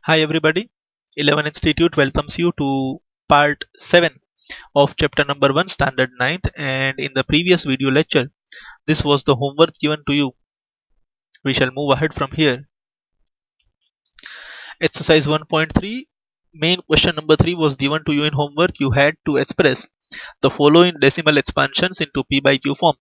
Hi everybody, 11 Institute welcomes you to part 7 of chapter number 1 standard 9th, and in the previous video lecture this was the homework given to you. We shall move ahead from here. Exercise 1.3, main question number 3 was given to you in homework. You had to express the following decimal expansions into p by q form.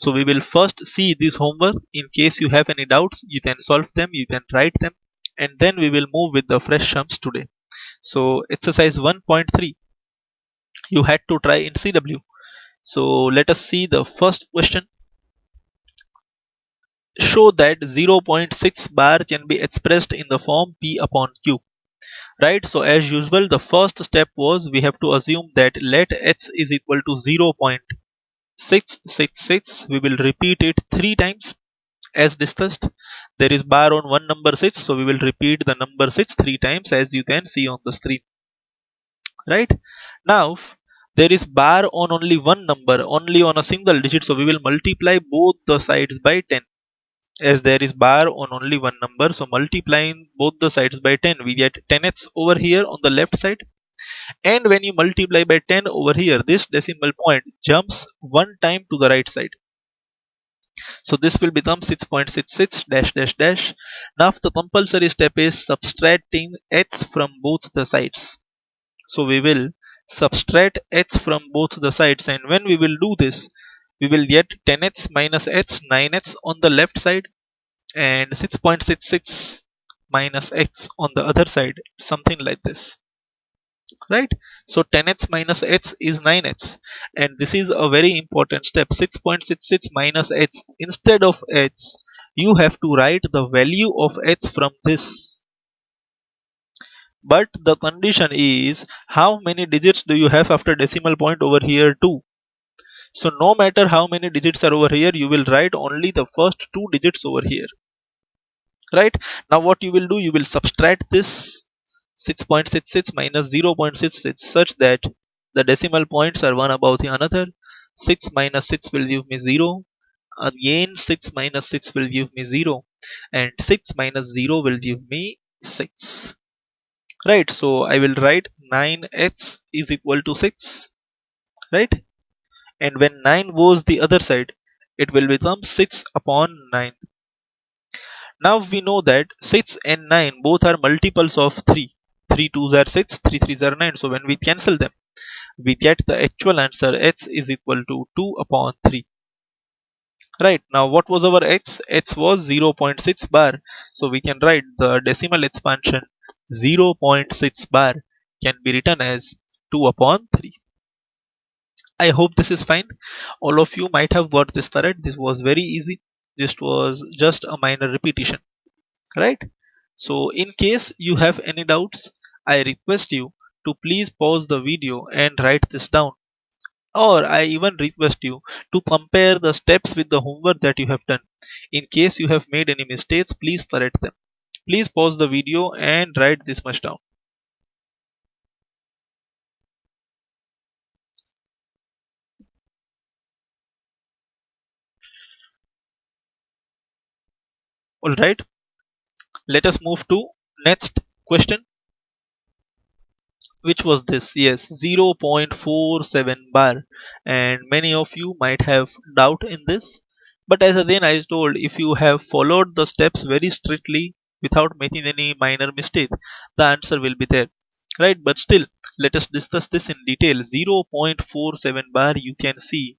So we will first see this homework. In case you have any doubts, you can solve them, you can write them, and then we will move with the fresh sums today. So exercise 1.3, you had to try in CW. So let us see the first question. Show that 0.6 bar can be expressed in the form P upon Q. Right, so as usual the first step was we have to assume that let h is equal to 0.666. We will repeat it 3 times as discussed. There is bar on one number 6, so we will repeat the number 6 3 times as you can see on the screen. Right, now there is bar on only one number, only on a single digit, so we will multiply both the sides by 10. As there is bar on only one number, so multiplying both the sides by 10, we get 10th over here on the left side. And when you multiply by 10 over here, this decimal point jumps one time to the right side, so this will become 6.66 dash dash dash. Now the compulsory step is subtracting h from both the sides. So we will subtract h from both the sides, and when we will do this, we will get 10h minus h, 9h on the left side, and 6.66 minus x on the other side, something like this. Right, so 10h minus h is 9h, and this is a very important step. 6.66 minus h, instead of h you have to write the value of h from this. But the condition is how many digits do you have after decimal point over here too. So no matter how many digits are over here, you will write only the first 2 digits over here. Right, now what you will do, you will subtract this 6.66 minus 0.66 such that the decimal points are one above the another. 6 minus 6 will give me 0. Again 6 minus 6 will give me 0, and 6 minus 0 will give me 6. Right, so I will write 9x is equal to 6. Right, and when 9 goes the other side, it will become 6 upon 9. Now we know that 6 and 9 both are multiples of 3. 3 2s are 6, 3 3s are 9. So when we cancel them, we get the actual answer x is equal to 2 upon 3. Right, now what was our x? X was 0.6 bar. So we can write the decimal expansion 0.6 bar can be written as 2 upon 3. I hope this is fine. All of you might have got this correct. This was very easy. This was just a minor repetition. Right? So in case you have any doubts, I request you to please pause the video and write this down. Or I even request you to compare the steps with the homework that you have done. In case you have made any mistakes, please correct them. Please pause the video and write this much down. Alright, let us move to next question. Which was this? Yes, 0.47 bar, and many of you might have doubt in this, but as again I told, if you have followed the steps very strictly without making any minor mistake, the answer will be there. Right, but still let us discuss this in detail. 0.47 bar, you can see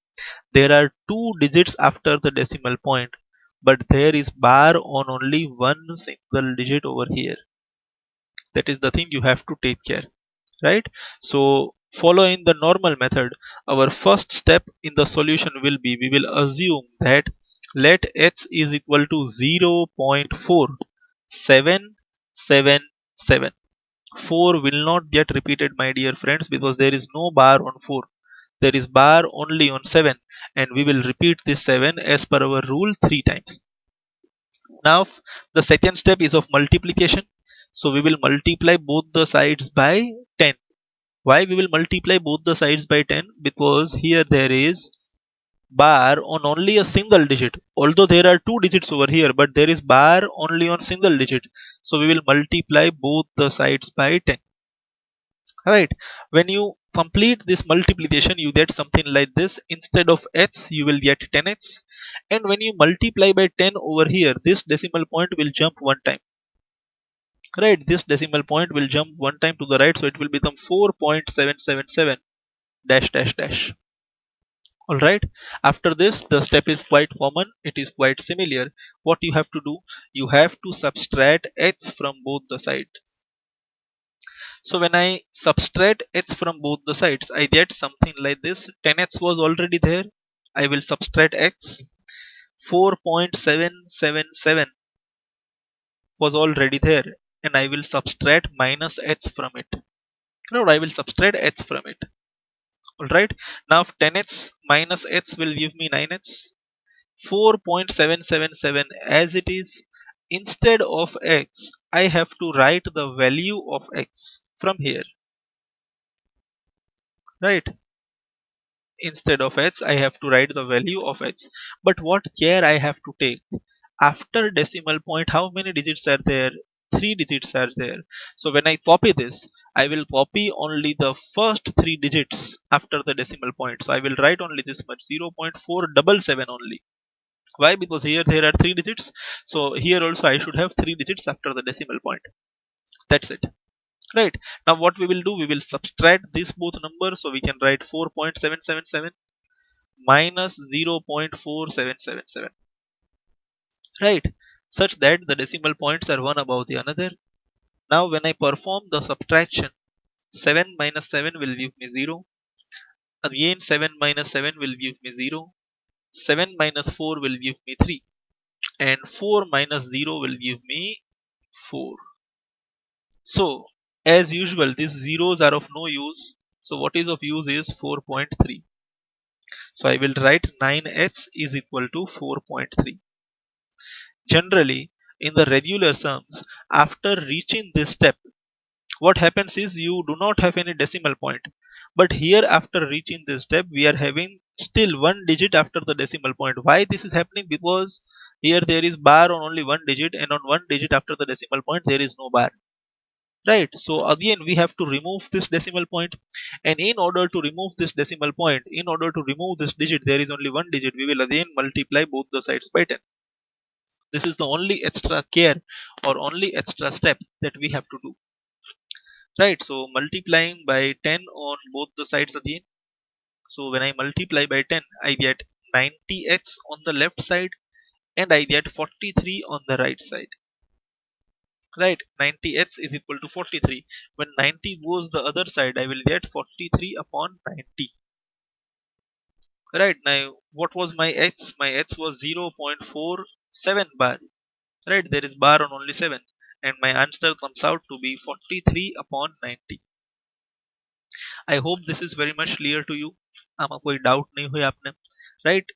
there are 2 digits after the decimal point, but there is bar on only one single digit over here. That is the thing you have to take care. Right, so following the normal method, our first step in the solution will be, we will assume that let h is equal to 0.4777. 4 will not get repeated, my dear friends, because there is no bar on 4. There is bar only on 7, and we will repeat this 7 as per our rule 3 times. Now the second step is of multiplication, so we will multiply both the sides by 10. Why we will multiply both the sides by 10? Because here there is bar on only a single digit. Although there are two digits over here, but there is bar only on single digit. So we will multiply both the sides by 10. Right. When you complete this multiplication, you get something like this. Instead of x, you will get 10x. And when you multiply by 10 over here, this decimal point will jump one time. Right. This decimal point will jump one time to the right. So it will become 4.777 dash dash dash. Alright, after this the step is quite common, it is quite similar. What you have to do, you have to subtract h from both the sides. So when I subtract h from both the sides, I get something like this. 10h was already there, I will subtract x. 4.777 was already there, and I will subtract minus h from it. No, I will subtract h from it. Alright, now 10h minus h will give me 9h. 4.777 as it is. Instead of x, I have to write the value of x from here. Right? Instead of x, I have to write the value of x. But what care I have to take? After decimal point, how many digits are there? 3 digits are there. So when I copy this, I will copy only the first 3 digits after the decimal point. So I will write only this much, 0.477 only. Why? Because here there are 3 digits. So here also I should have 3 digits after the decimal point. That's it. Right. Now what we will do, we will subtract these both numbers. So we can write 4.777 minus 0.4777. Right. Such that the decimal points are one above the another. Now when I perform the subtraction, 7 minus 7 will give me 0. Again 7 minus 7 will give me 0. 7 minus 4 will give me 3. And 4 minus 0 will give me 4. So as usual, these zeros are of no use. So what is of use is 4.3. So I will write 9h is equal to 4.3. Generally, in the regular sums, after reaching this step, what happens is you do not have any decimal point. But here after reaching this step, we are having still one digit after the decimal point. Why this is happening? Because here there is bar on only one digit, and on one digit after the decimal point there is no bar. Right, so again we have to remove this decimal point, and in order to remove this decimal point, in order to remove this digit, there is only one digit, we will again multiply both the sides by 10. This is the only extra care or only extra step that we have to do. Right, so multiplying by 10 on both the sides again. So when I multiply by 10, I get 90x on the left side and I get 43 on the right side. Right, 90x is equal to 43. When 90 goes the other side, I will get 43 upon 90. Right, now what was my x? My x was 0.47 bar. Right, there is bar on only 7, and my answer comes out to be 43 upon 90. I hope this is very much clear to you. આમાં કોઈ doubt નહીં હોય આપને. Right,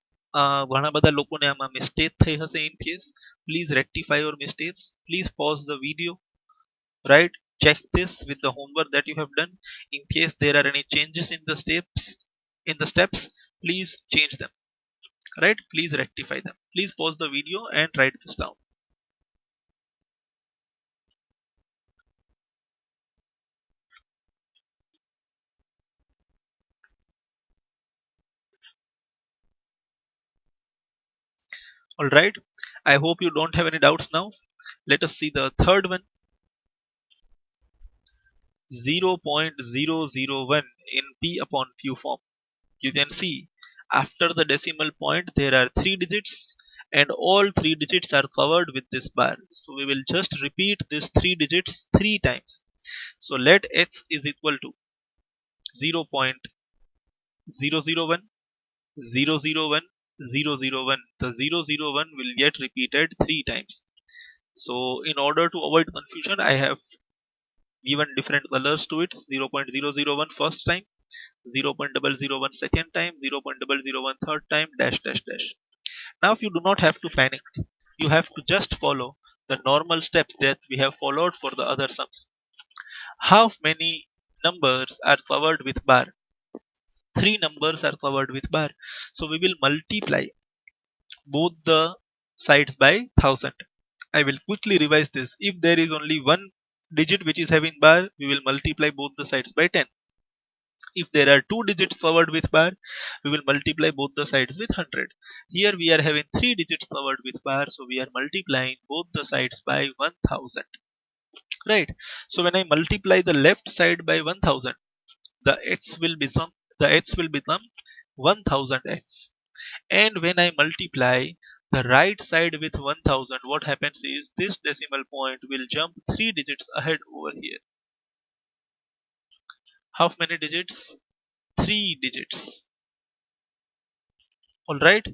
ઘણા બધા લોકોને આમાં mistake થઈ હશે. In case, please rectify your mistakes. Please pause the video. Right, check this with the homework that you have done. In case there are any changes in the steps, please change them. Right, please rectify them. Please pause the video and write this down. All right, I hope you don't have any doubts now. Let us see the third one. 0.001 in p upon q form. You can see after the decimal point there are 3 digits, and all 3 digits are covered with this bar. So we will just repeat these 3 digits 3 times. So let x is equal to 0.001, 001, 001, 001. The 001 will get repeated 3 times. So in order to avoid confusion, I have given different colors to it. 0.001 first time, 0.001 second time, 0.001 third time, dash dash dash. Now if you do not have to panic, you have to just follow the normal steps that we have followed for the other sums. How many numbers are covered with bar? Three numbers are covered with bar. So we will multiply both the sides by 1000. I will quickly revise this. If there is only one digit which is having bar, we will multiply both the sides by 10. If there are two digits covered with bar, we will multiply both the sides with 100. Here we are having three digits covered with bar, so we are multiplying both the sides by 1000. Right. So when I multiply the left side by 1000, the x will become 1000x. And when I multiply the right side with 1000, what happens is this decimal point will jump 3 digits ahead over here. How many digits? 3 digits. Alright,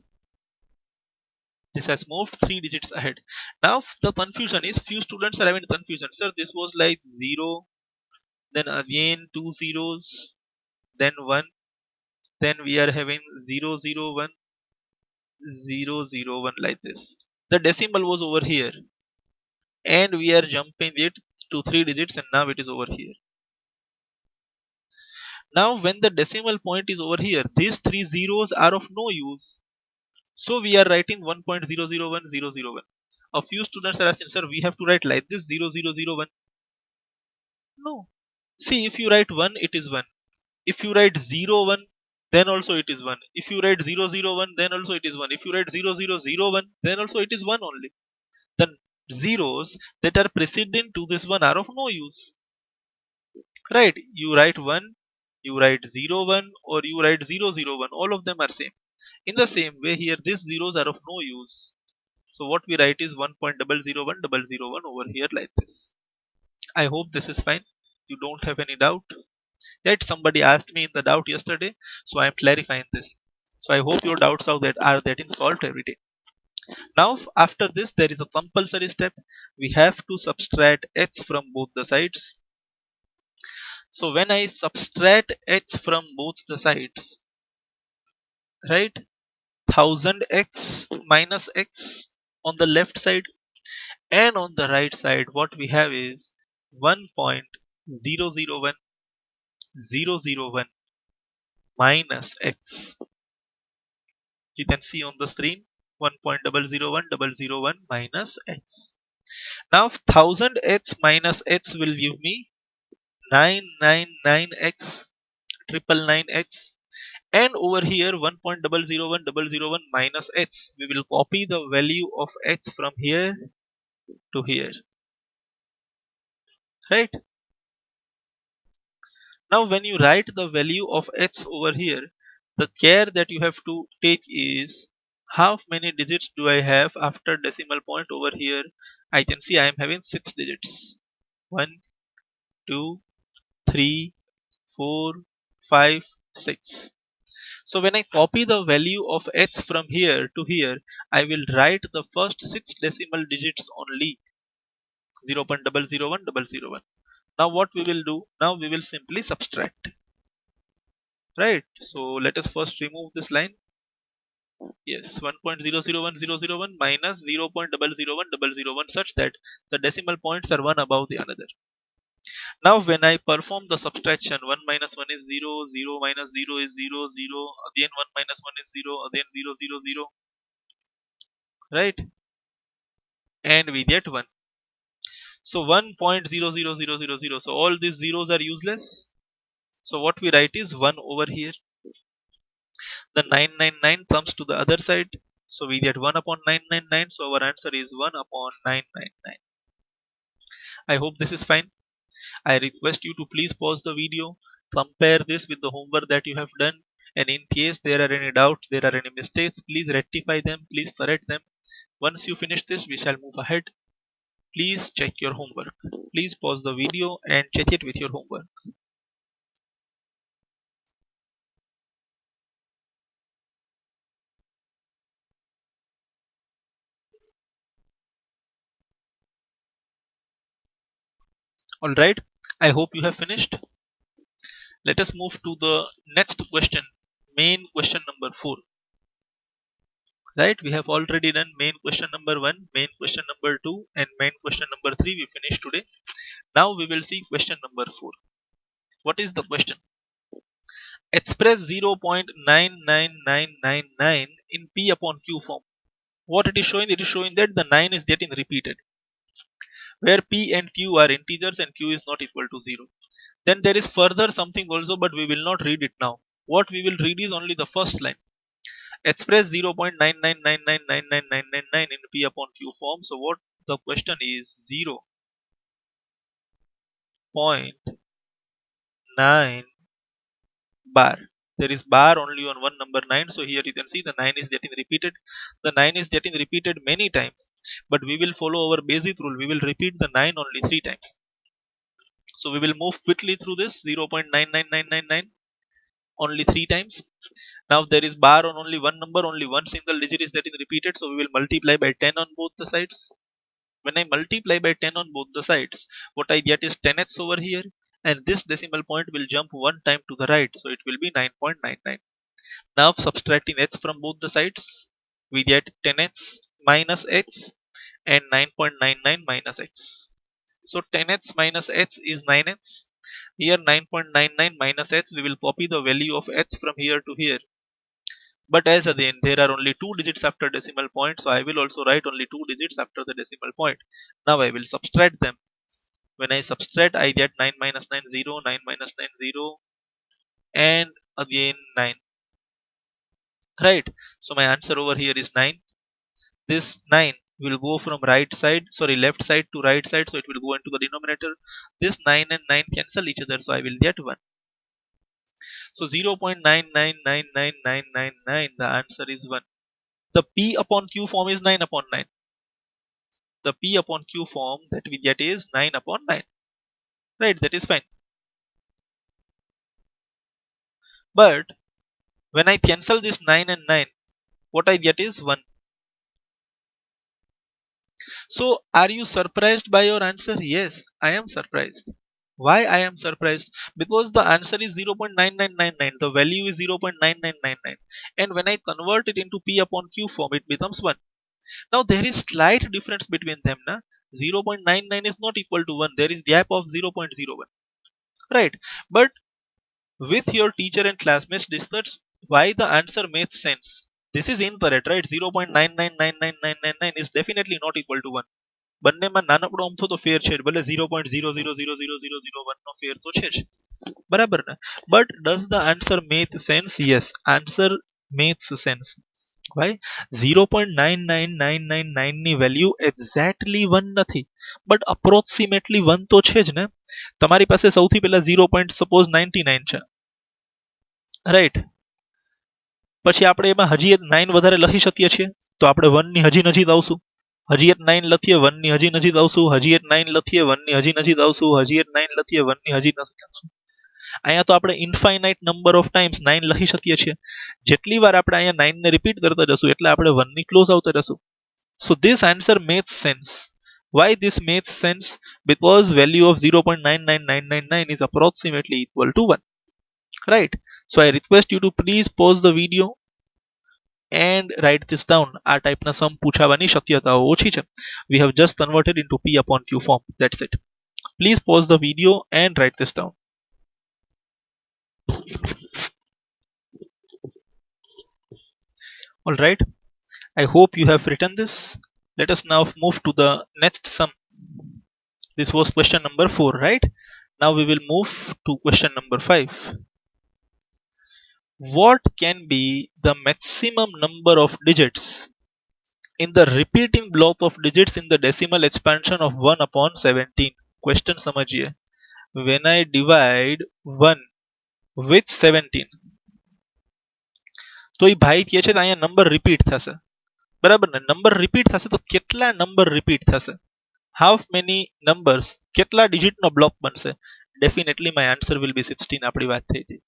this has moved 3 digits ahead. Now the confusion is, few students are having confusion. Sir, this was like 0, then again 2 zeros, then 1, then we are having 001, 001 like this. The decimal was over here and we are jumping it to 3 digits and now it is over here. Now when the decimal point is over here, these three zeros are of no use. So we are writing 1.001001. A few students are asking, sir, we have to write like this 0001. No. See, if you write 1, it is 1. If you write 01, then also it is 1. If you write 001, then also it is 1. If you write 0001, then also it is 1 only. The zeros that are preceding to this one are of no use. Right? You write 1, you write 01, or you write 001. All of them are same. In the same way here, these zeros are of no use. So what we write is 1.001001 over here like this. I hope this is fine. You don't have any doubt. Yet somebody asked me in the doubt yesterday, so I am clarifying this. So I hope your doubts are getting solved every day. Now after this there is a compulsory step. We have to subtract h from both the sides. So when I subtract h from both the sides, right, 1000x minus x on the left side, and on the right side what we have is 1.001001 minus x. You can see on the screen 1.001001 minus x. Now 1000x minus x will give me 999x, 999x, and over here 1.001001 minus x, we will copy the value of x from here to here. Right? Now when you write the value of x over here, the care that you have to take is, how many digits do I have after decimal point over here? I can see I am having 6 digits. 1, 2, 3, 4, 5, 6. So when I copy the value of x from here to here, I will write the first 6 decimal digits only, 0.001001. Now what we will do? Now we will simply subtract. Right? So let us first remove this line. Yes, 1.001001 minus 0.001001 such that the decimal points are one above the another. Now when I perform the subtraction, 1 minus 1 is 0, 0 minus 0 is 0, 0, again 1 minus 1 is 0, again 0, 0, 0, right? And we get 1. So 1.00000. So all these zeros are useless. So what we write is 1 over here. The 999 comes to the other side. So we get 1 upon 999. So our answer is 1 upon 999. I hope this is fine. I request you to please pause the video, compare this with the homework that you have done, and in case there are any doubts, there are any mistakes, please rectify them, please correct them. Once you finish this, we shall move ahead. Please check your homework. Please pause the video and check it with your homework. Alright, I hope you have finished. Let us move to the next question, main question number 4. Right, we have already done main question number 1, main question number 2, and main question number 3 we finished today. Now we will see question number 4. What is the question? express 0.99999 in P upon Q form. What it is showing? It is showing that the 9 is getting repeated, where P and Q are integers and Q is not equal to 0. Then there is further something also, but we will not read it now. What we will read is only the first line. Express 0.9999999 in P upon Q form. So what the question is 0.9 bar. There is bar only on one number 9. So here you can see the 9 is getting repeated. The 9 is getting repeated many times. But we will follow our basic rule. We will repeat the 9 only 3 times. So we will move quickly through this 0.99999 only 3 times. Now there is bar on only one number, only one single digit is getting repeated. So we will multiply by 10 on both the sides. When I multiply by 10 on both the sides, what I get is 10th over here, and this decimal point will jump one time to the right, so it will be 9.99. Now subtracting h from both the sides, we get 10h minus h and 9.99 minus x. So 10h minus h is 9h. Here 9.99 minus h, we will copy the value of h from here to here. But as again there are only two digits after decimal point, so I will also write only two digits after the decimal point. Now I will subtract them. When I subtract, I get 9 minus 9 0, 9 minus 9 0, and again 9. Right? So my answer over here is 9. This 9 will go from left side to right side, so it will go into the denominator. This 9 and 9 cancel each other, so I will get 1. So 0.9999999, the answer is 1. The P upon Q form is 9 upon 9. The P upon Q form that we get is 9 upon 9. Right, that is fine. But when I cancel this 9 and 9, what I get is 1. So are you surprised by your answer? Yes, I am surprised. Why I am surprised? Because the answer is 0.9999. The value is 0.9999. And when I convert it into P upon Q form, it becomes 1. Now there is slight difference between them. 0.99 is not equal to 1. There is gap of 0.01. Right. But with your teacher and classmates discuss why the answer makes sense. This is incorrect, right? 0.999999 is definitely not equal to 1. બંનેમાં નાનકડો અમથો તો ફેર છે ભલે 0.00000001 નો ફેર તો છે જ બરાબર ને but does the answer make sense? Yes, answer makes sense. Why? 0.99999 ની વેલ્યુ એક્ઝેક્ટલી 1 નથી but approximately 1 તો છે જ ને તમારી પાસે સૌથી પહેલા 0.99 છે રાઈટ પછી આપણે એમાં હજી એક 9 વધારે લખી શકીએ છીએ તો આપણે 1 ની હજી નજીક આવશું હજી એક 9 લખીએ 1 ની હજી નજીક આવશું હજી એક 9 લખીએ 1 ની હજી નજીક આવશું હજી એક 9 લખીએ 1 ની હજી નજીક આવશું અહીંયા તો આપણે ઇન્ફાઇનાઇટ નંબર ઓફ ટાઈમ્સ 9 લખી શકીએ છીએ જેટલી વાર આપણે અહીંયા 9 ને રિપીટ કરતા જશું એટલે આપણે 1 ની ક્લોઝ આવતા જશું so this answer makes sense. Why this makes sense? Because value of 0.99999 is approximately equal to 1. Right? So I request you to please pause the video and write this down. આ ટાઈપના સમ પૂછાવાની શક્યતાઓ ઓછી છે. We have just converted into P upon Q form. That's it. Please pause the video and write this down. Alright. I hope you have written this. Let us now move to the next sum. This was question number 4, right? Now we will move to question number 5. What can be the maximum number of digits in the repeating block of digits in the decimal expansion of 1 upon 17? Question समझिए. When I divide 1 with 17, તો એ ભાઈ કહે છે અહીંયા number repeat થશે બરાબર ને number repeat થશે તો કેટલા નંબર રિપીટ થશે how many numbers કેટલા ડિજિટ નો બ્લોક બનશે definitely my answer will be 16 આપણી વાત થઈ હતી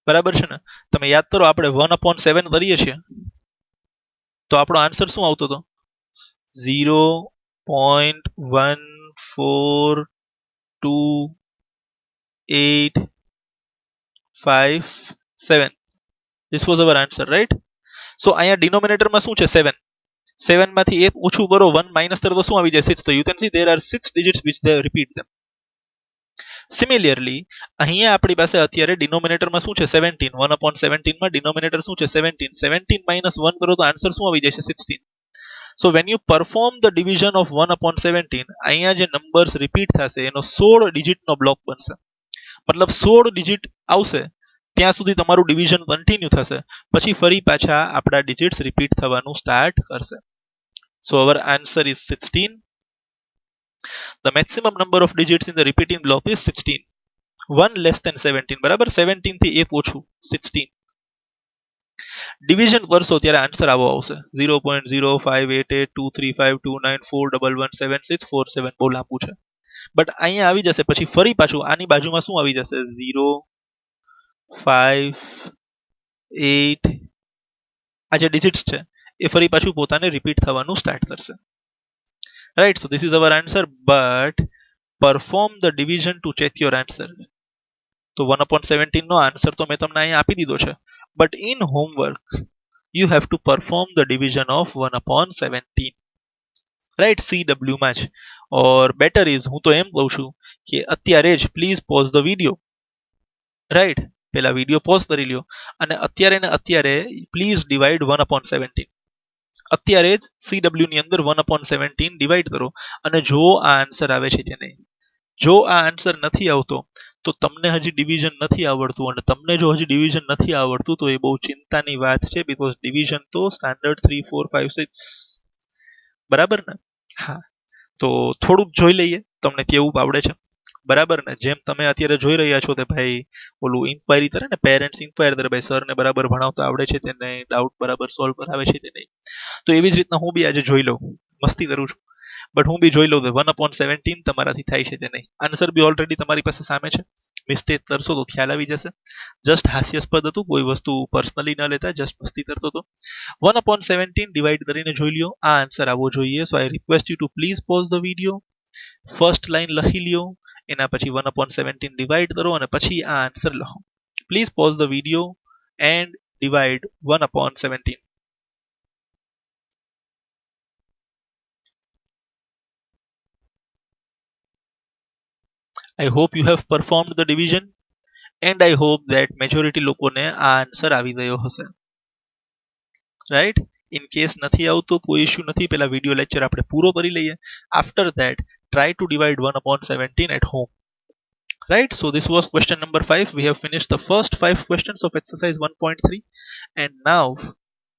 બરાબર છે ને તમે યાદ કરો આપણે 1 upon 7 કરીએ છીએ તો આપણો આન્સર શું આવતો હતો 0.142857. This was our answer, right? So અહીંયા denominator માં શું છે 7. 7 માંથી 1 ઓછું કરો 1 માઈનસ કરો તો શું આવી જાય 6. So you can see there are 6 digits which they repeat them. Similarly અહીંયા આપણી પાસે અત્યારે ડિનોમિનેટરમાં શું છે 17 1/17 માં ડિનોમિનેટર શું છે 17 17 minus 1 કરો તો આન્સર શું આવી જશે 16. So when you perform the division of 1/17 અહીંયા જે નંબર્સ રિપીટ થશે એનો 16 ડિજિટનો બ્લોક બનશે મતલબ 16 ડિજિટ આવશે ત્યાં સુધી તમારું ડિવિઝન કન્ટિન્યુ થશે પછી ફરી પાછા આપણા ડિજિટ્સ રિપીટ થવાનું સ્ટાર્ટ કરશે. So our answer is 16. The maximum number of digits in the repeating block is 16. 1 less than 17 બરાબર 17 થી 1 ઓછું 16. ડિવિઝન કરશો ત્યારે આન્સર આવો આવશે 0.058823529411764 બહુ લાંબુ છે બટ અહીંયા આવી જશે પછી ફરી પાછું આની બાજુમાં શું આવી જશે 0 5 8 આ જે ડિજિટ્સ છે એ ફરી પાછું પોતાને રિપીટ થવાનું સ્ટાર્ટ કરશે. Right so this is our answer but perform the division to check your answer. તો 1/17 નો આન્સર તો મેં તમને અહીંયા આપી દીધો છે but in homework you have to perform the division of 1/17. right CW માં જ or better is હું તો એમ કહું છું કે અત્યારે જ please pause the video right પેલા વિડિયો પોઝ કરી લ્યો અને અત્યારે ને અત્યારે પ્લીઝ ડિવાઈડ 1/17 અત્યારે જ CW ની અંદર 1/17 ડિવાઈડ કરો અને જો આ આન્સર આવે છે કે નહીં જો આ આન્સર નથી આવતો તો તમને હજી ડિવિઝન નથી આવડતું અને તમને જો હજી ડિવિઝન નથી આવડતું તો એ બહુ ચિંતાની વાત છે બીકોઝ ડિવિઝન તો સ્ટાન્ડર્ડ 3 4 5 6 બરાબર ને હા તો થોડુંક જોઈ લઈએ તમને કેવું આવડે છે બરાબર ને જેમ તમે અત્યારે જોઈ રહ્યા છો તે ભાઈ ઓલું ઇન્ક્વાયરી કરે ને પેરેન્ટ્સ ઇન્ક્વાયર કરે ભાઈ સરને બરાબર ભણાવતા આવડે છે તે નહીં ડાઉટ બરાબર સોલ્વ કરાવે છે તે નહીં તો એવી જ રીતના હું બી આજે જોઈ લઉં મસ્તી કરું છું બટ હું બી જોઈ લઉં 1/17 તમારાથી થાય છે તે નહીં આન્સર બી ઓલરેડી તમારી પાસે સામે છે મિસ્ટેક કરશો તો ખ્યાલ આવી જશે જસ્ટ હાસ્યાસ્પદ હતું કોઈ વસ્તુ પર્સનલી ન લેતા જસ્ટ મસ્તી કરતો હતો 1/17 ડિવાઈડ કરીને જોઈ લ્યો આ આન્સર આવવો જોઈએ so I request you to please pause the video first line લખી લ્યો એના પછી 1/17 ડિવાઈડ કરો અને પછી આ આન્સર લખો please pause the video and divide 1/17. I hope you have performed the division and I hope that majority લોકોને આ આન્સર આવી ગયો હશે રાઈટ ઇન કેસ નથી આવતો કોઈ ઇશ્યુ નથી પેલા વિડિયો લેક્ચર આપણે પૂરો કરી લઈએ after that try to divide 1/17 at home. Right, so this was question number 5. We have finished the first 5 questions of exercise 1.3 and now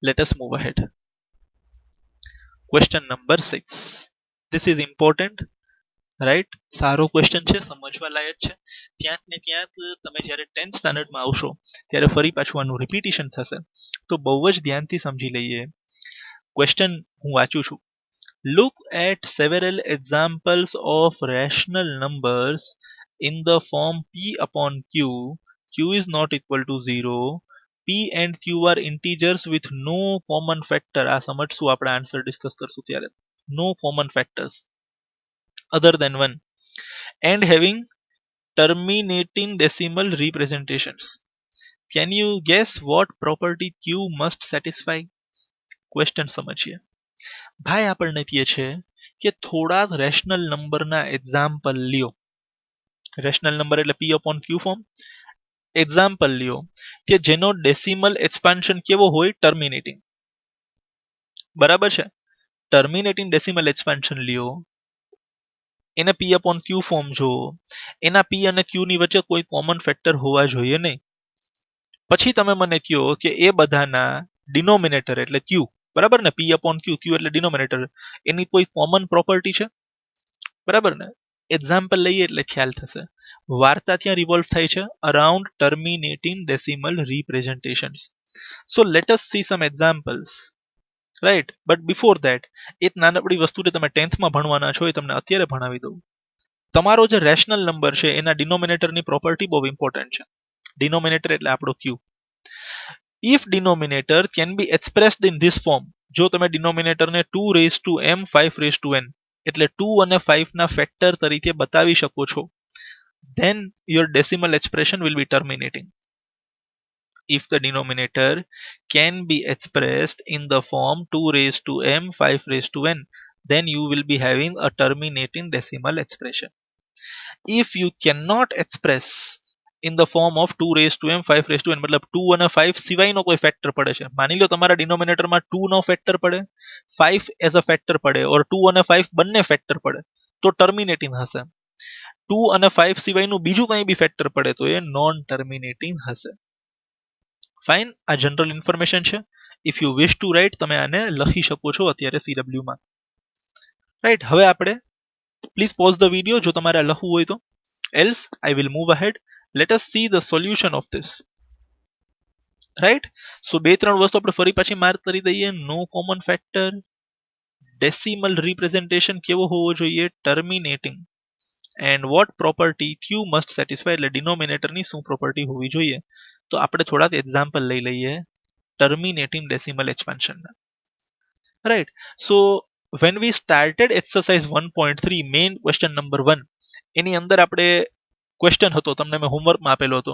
let us move ahead. Question number 6. This is important. Right સારો question છે સમજવા લાયક છે ક્યાંક ને ક્યાંક તમે જ્યારે 10th સ્ટાન્ડર્ડમાં આવશો ત્યારે ફરી પાછું આનું રિપીટિશન થશે તો બહુ જ ધ્યાનથી સમજી લઈએ ક્વેશ્ચન હું વાંચું છું look at several examples of rational numbers in the form p upon q q is not equal to 0 p and q are integers with no common factor આ સમજશું આપણે આન્સર ડિસ્કસ કરશું ત્યારે no common factors other than 1 and having terminating decimal representations. Can you guess what property q must satisfy? Question સમજીએ ભાઈ આપણને કહે છે કે થોડા રેશનલ નંબરના એક્ઝામ્પલ લ્યો રેશનલ નંબર એટલે p upon q form example લ્યો કે જેનો ડેસિમલ એક્સપાન્શન કેવો હોય ટર્મિનેટિંગ બરાબર છે ટર્મિનેટિંગ ડેસિમલ એક્સપાન્શન લ્યો એને p upon q ફોર્મ જો એના p અને q ની વચ્ચે કોઈ કોમન ફેક્ટર હોવા જોઈએ નહીં પછી તમે મને કહો કે એ બધાના ડિનોમિનેટર એટલે q બરાબર ને p upon q q એટલે ડિનોમિનેટર એની કોઈ કોમન પ્રોપર્ટી છે બરાબર ને એક્ઝામ્પલ લઈએ એટલે ખ્યાલ થશે વાર્તા ત્યાં રિવોલ્વ થાય છે around terminating decimal representations so let us see some examples right but before that એક નાનકડી વસ્તુને તમે 10th માં ભણવાના છો એ તમને અત્યારે ભણાવી દઉં તમારો જે રેશનલ નંબર છે એના ડિનોમિનેટરની પ્રોપર્ટી બહુ ઇમ્પોર્ટન્ટ છે ડિનોમિનેટર એટલે આપણો q if denominator can be expressed in this form જો તમે ડિનોમિનેટરને 2 raised to m 5 raised to n એટલે 2 અને 5 ના ફેક્ટર તરીકે બતાવી શકો છો then your decimal expression will be terminating. If the denominator can be expressed in the form 2 raised to m 5 raised to n then you will be having a terminating decimal expression. if you cannot express in the form of 2 raised to m 5 raised to n મતલબ 2 અને 5 સિવાયનો કોઈ factor પડે છે, માની લો તમારા ડિનોમિનેટરમાં 2 નો factor પડે, 5 as a factor પડે, ઓર 2 અને 5 બંને ફેક્ટર પડે, તો ટર્મિનેટિંગ હશે. 2 અને 5 સિવાયનું બીજું કંઈ બી ફેક્ટર પડે તો એ નોન ટર્મિનેટિંગ હશે. ફાઇન, આ જનરલ ઇન્ફોર્મેશન છે. If you wish to write, તમે આને લખી શકો છો અત્યારે CW માં. રાઈટ, હવે આપણે પ્લીઝ પોઝ ધ વિડિયો જો તમારે લખવું હોય તો, else I will move ahead. Let us see the solution of this. Right? So બે ત્રણ વસ્તુ આપણે ફરી પાછી માર્ક કરી દઈએ. નો કોમન ફેક્ટર, ડેસિમલ રિપ્રેઝન્ટેશન કેવો હોવો જોઈએ, terminating, and what property Q must satisfy, એટલે ડિનોમિનેટરની શું પ્રોપર્ટી હોવી જોઈએ. તો આપણે થોડાક એક્ઝામ્પલ લઈ લઈએ ટર્મિનેટિંગ ડેસિમલ એક્સપાન્શનના. Right, so when we started exercise 1.3 main question number 1, એની અંદર આપણે ક્વેશ્ચન હતો, તમને મેં હોમવર્કમાં આપેલો હતો,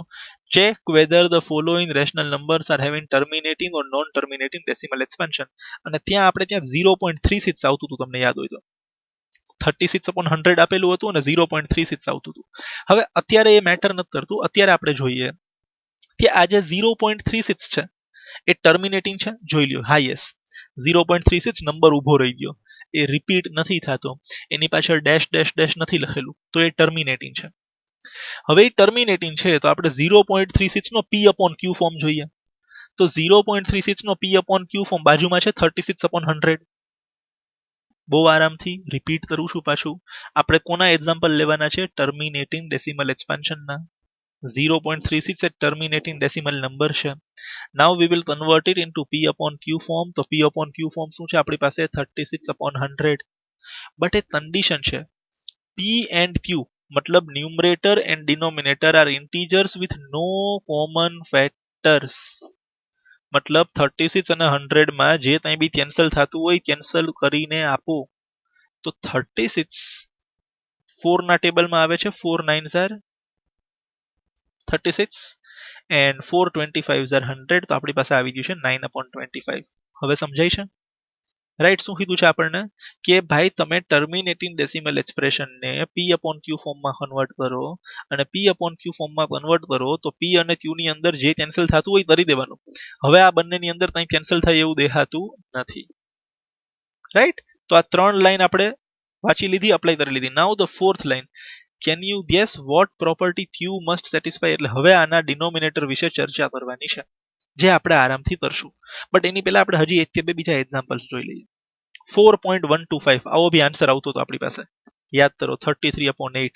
check whether the following rational numbers are having terminating or non terminating decimal expansion, અને ત્યાં આપણે ત્યાં 0.36 આવતું હતું, તમને યાદ હોય તો 36/100 આપેલું હતું અને 0.36 આવતું હતું. હવે અત્યારે એ મેટર નથી કરતું, અત્યારે આપણે જોઈએ કે આ જે 0.36 છે એ ટર્મિનેટિંગ છે, જોઈ લ્યો. હા યસ, 0.36 નંબર ઊભો રહી ગયો, એ રિપીટ નથી થતો, એની પાછળ ડેશ ડેશ ડેશ નથી લખેલું, તો એ ટર્મિનેટિંગ છે. હવે એ ટર્મિનેટિંગ છે તો આપણે 0.36 નો P/Q ફોર્મ જોઈએ. તો 0.36 નો P/Q ફોર્મ બાજુમાં છે 36/100. બહુ આરામથી રિપીટ કરું છું પાછું, આપણે કોના એક્ઝામ્પલ લેવાના છે, ટર્મિનેટિંગ ડેસિમલ એક્સપાન્શનના. 0.36 એ ટર્મિનેટિંગ ડેસિમલ નંબર છે. Now we will convert it into P/Q form. તો P/Q ફોર્મ શું છે આપણી પાસે, 36/100. બટ એ કન્ડિશન છે, P એન્ડ Q મતલબ numerator and denominator are integers with no common factors. મતલબ 36 અને 100 માં જે કંઈ બી કેન્સલ થતું હોય કેન્સલ કરીને આપો. તો 36 4 ના ટેબલમાં આવે છે, 4 9s are 36 and 4 25s are 100, તો આપણી પાસે આવી ગયું છે 9/25. હવે સમજાય છે? રાઈટ, શું કીધું છે આપણને કે ભાઈ તમે ટર્મિનેટિંગ ડેસિમલ એક્સપ્રેશનને P/Q ફોર્મમાં કન્વર્ટ કરો, અને P/Q ફોર્મમાં કન્વર્ટ કરો તો P અને Q ની અંદર જે કેન્સલ થતું હોય કરી દેવાનું. હવે આ બંનેની અંદર કંઈ કેન્સલ થાય એવું દેખાતું નથી. રાઈટ, તો આ ત્રણ લાઈન આપણે વાંચી લીધી, અપ્લાય કરી લીધી. Now the fourth line, can you guess what property Q must satisfy, એટલે હવે આના ડિનોમિનેટર વિશે ચર્ચા કરવાની છે, જે આપણે આરામથી કરશું. બટ એની પહેલા આપણે હજી એક કે બે બીજા એક્ઝામ્પલ્સ જોઈ લઈએ. 4.125 આવો બી આન્સર આવતો હતો આપણી પાસે, યાદ કરો, 33/8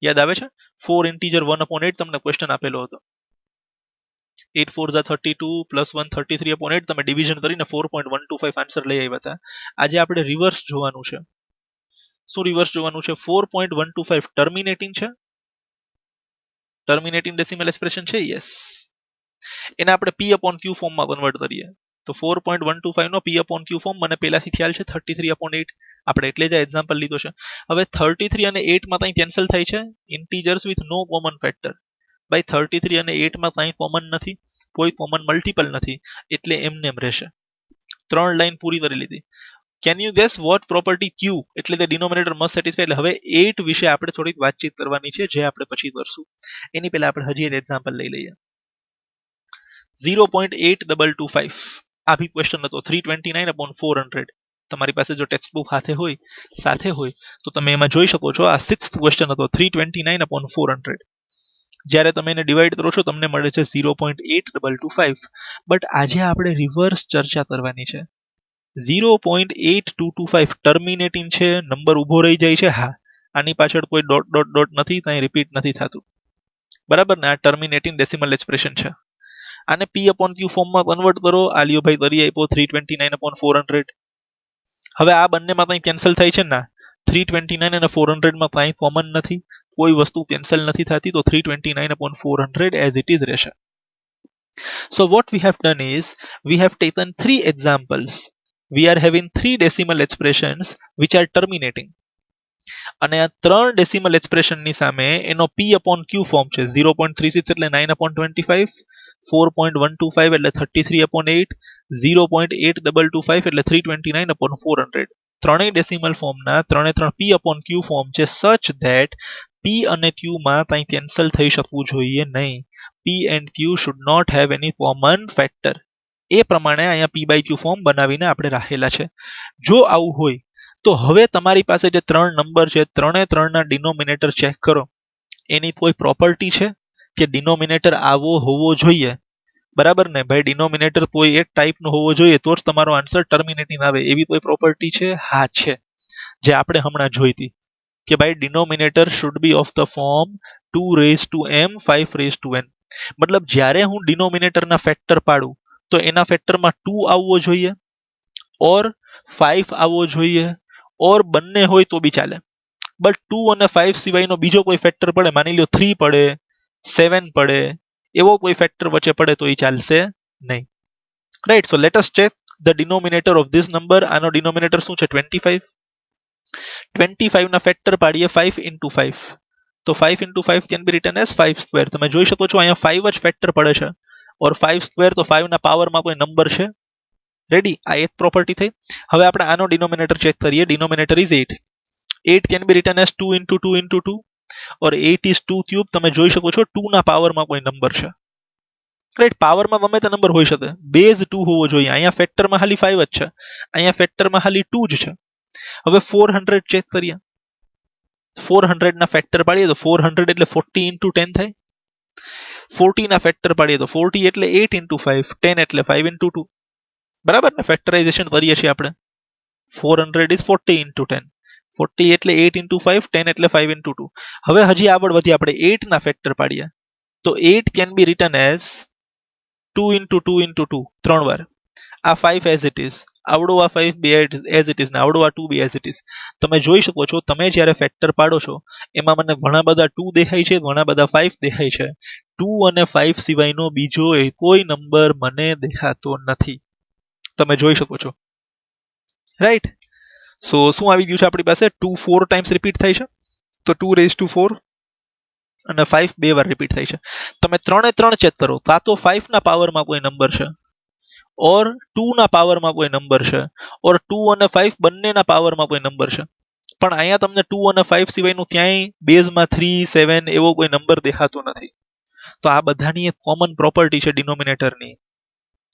યાદ આવે છે. 4 ઇન્ટીજર 1/8 તમને ક્વેશ્ચન આપેલો હતો. 8 4s are 32 પ્લસ 1 33/8, તમે ડિવિઝન કરીને 4.125 આન્સર લઈ આવ્યા હતા. આજે આપણે રિવર્સ જોવાનું છે. શું રિવર્સ જોવાનું છે? 4.125 ટર્મિનેટિંગ છે, ટર્મિનેટિંગ ડેસિમલ એક્સપ્રેશન છે, યસ. એને આપણે P/Q ફોર્મમાં કન્વર્ટ કરીએ. તો 4.125 નો P/Q ફોર્મ મને પહેલાથી ખ્યાલ છે 33/8, આપણે એટલે જ એક્ઝામ્પલ લીધો છે. હવે 33 અને 8 માં કંઈ કેન્સલ થાય છે, integers with no common factor. ભાઈ 33 અને 8 માં કંઈ કોમન નથી, કોઈ કોમન મલ્ટિપલ નથી, એટલે એમને એમ રહેશે. ત્રણ લાઈન પૂરી કરી લીધી. Can you guess what property Q, એટલે તે ડિનોમિનેટર મસ્ટ સેટિસ્ફાય. એટલે હવે 8 વિશે આપણે થોડીક વાતચીત કરવાની છે, જે આપણે પછી કરશું. એની પહેલા આપણે હજી એક એક્ઝામ્પલ લઈ લઈએ. 0.8225 આ બી ક્વેશ્ચન હતો, 329/400. તમારી પાસે જો ટેક્સ્ટ બુક સાથે હોય તો તમે એમાં જોઈ શકો છો. આ 6th ક્વેશ્ચન હતો, 329/400. જ્યારે તમે એને ડિવાઈડ કરો છો તમને મળે છે 0.8225. બટ આજે આપણે રિવર્સ ચર્ચા કરવાની છે. 0.8225 ટર્મિનેટિંગ છે, નંબર ઊભો રહી જાય છે, હા, આની પાછળ કોઈ ડોટ ડોટ ડોટ નથી, કાંઈ રિપીટ નથી થતું, બરાબર ને? આ ટર્મિનેટિંગ ડેસિમલ એક્સપ્રેશન છે. આને P/Q ફોર્મમાં કન્વર્ટ કરો. આ લ્યો ભાઈ કરી આપ્યો 329/400. હવે આ બંનેમાં કંઈ કેન્સલ થાય છે ના, 329 અને 400 માં કંઈ કોમન નથી, કોઈ વસ્તુ કેન્સલ નથી થતી, તો 329/400 એઝ ઇટ ઇઝ રહેશે. So what we have done is we have taken 3 examples. We are having 3 decimal expressions which are terminating. અને આ ત્રણ ડેસિમલ એક્સપ્રેશનની સામે એનો P/Q ફોર્મ છે. 0.36 એટલે 9/25, 4.125 એટલે 33/8, 0.8225 એટલે 329/400. ત્રણેય ડેસિમલ ફોર્મના ત્રણે ત્રણ P/Q ફોર્મ છે, સચ ધેટ p અને q માં કંઈ કેન્સલ થઈ શકવું જોઈએ નહીં. p and q should not have any common factor. એ પ્રમાણે અહીંયા p by q ફોર્મ બનાવીને આપણે રાખેલા છે. જો આવું હોય તો હવે તમારી પાસે જે ત્રણ નંબર છે ત્રણે ત્રણના ડિનોમિનેટર ચેક કરો. એની કોઈ પ્રોપર્ટી છે કે ડિનોમિનેટર આવો હોવો જોઈએ? બરાબર ને ભાઈ, ડિનોમિનેટર કોઈ એક ટાઈપનો હોવો જોઈએ તો જ તમારો આન્સર ટર્મિનેટિંગ આવે. એવી કોઈ પ્રોપર્ટી છે? હા છે, જે આપણે હમણાં જોઈ હતી કે ભાઈ denominator should be of the form 2 raised to m 5 raised to n. મતલબ જ્યારે હું ડિનોમિનેટરના ફેક્ટર પાડું તો એના ફેક્ટરમાં 2 આવવો જોઈએ ઓર 5 આવવો જોઈએ ઓર બંને હોય તો બી ચાલે. બટ 2 અને 5 સિવાયનો બીજો કોઈ ફેક્ટર પડે, માની લો 3 પડે, 7 પડે, એવો કોઈ ફેક્ટર વચ્ચે પડે તો એ ચાલશે નહીં. Right, so let us check the denominator of this number. આનો ડિનોમિનેટર શું છે? 25. 25 ના ફેક્ટર પાડીએ 5 into 5. તો 5 into 5 can be written as 5 square. તમે જોઈ શકો છો અહીંયા 5 જ ફેક્ટર પડે છે ઓર 5 સ્ક્વેર તો 5 ના પાવરમાં કોઈ નંબર છે. રેડી, આ એક પ્રોપર્ટી થઈ. હવે આપણે આનો ડિનોમિનેટર ચેક કરીએ. Denominator is 8. 8 can be written as 2 into 2 into 2 or 8 is 2 cube. તમે જોઈ શકો છો 2 ના પાવરમાં કોઈ નંબર છે. રાઈટ, પાવરમાં ગમે તે નંબર હોઈ શકે, બેઝ 2 હોવો જોઈએ. અહીંયા ફેક્ટરમાં ખાલી 5 જ છે, અહીંયા ફેક્ટરમાં ખાલી 2 જ છે. હવે 400 ચેક કરીએ. 400 ના ફેક્ટર પાડીએ તો 400 એટલે 40 into 10 થાય. 40 ના ફેક્ટર પાડીએ તો 40 એટલે 8 into 5, 10 એટલે 5 into 2. બરાબર ને? ફેક્ટરાઇઝેશન કરીએ છીએ આપણે. 400 is 40 into 10. 40 એટલે 8 into 5, 10 એટલે 5 into 2. હવે હજી આગળ વધી આપણે 8 ના ફેક્ટર પાડીએ તો 8 can be written as 2 into 2 into 2 ત્રણ વાર. આ 5 એઝ ઇટ ઇઝ, આવડો આ 5 બી એઝ ઇટ ઇઝ ને આવડો આ 2 બી એઝ ઇટ ઇઝ. તમે જોઈ શકો છો તમે જ્યારે ફેક્ટર પાડો છો એમાં મને ઘણા બધા 2 દેખાય છે, ઘણા બધા 5 દેખાય છે. 2 અને 5 સિવાયનો બીજો કોઈ નંબર મને દેખાતો નથી. તમે જોઈ શકો છો. રાઈટ, સો શું આવી ગયું છે આપણી પાસે? 2 4 ટાઈમ્સ રિપીટ થાય છે તો 2 raised to 4 અને 5 બે વાર રિપીટ થાય છે. તમે ત્રણે ત્રણ ચેક કરો, કાં તો 5 ના પાવરમાં કોઈ નંબર છે ઓર 2 ના પાવરમાં કોઈ નંબર છે ઓર 2 અને 5 બંનેના પાવરમાં કોઈ નંબર છે. પણ અહીંયા તમને 2 અને 5 સિવાયનું ક્યાંય બેઝમાં 3 7 એવો કોઈ નંબર દેખાતો નથી. તો આ બધાની એક કોમન પ્રોપર્ટી છે ડિનોમિનેટરની.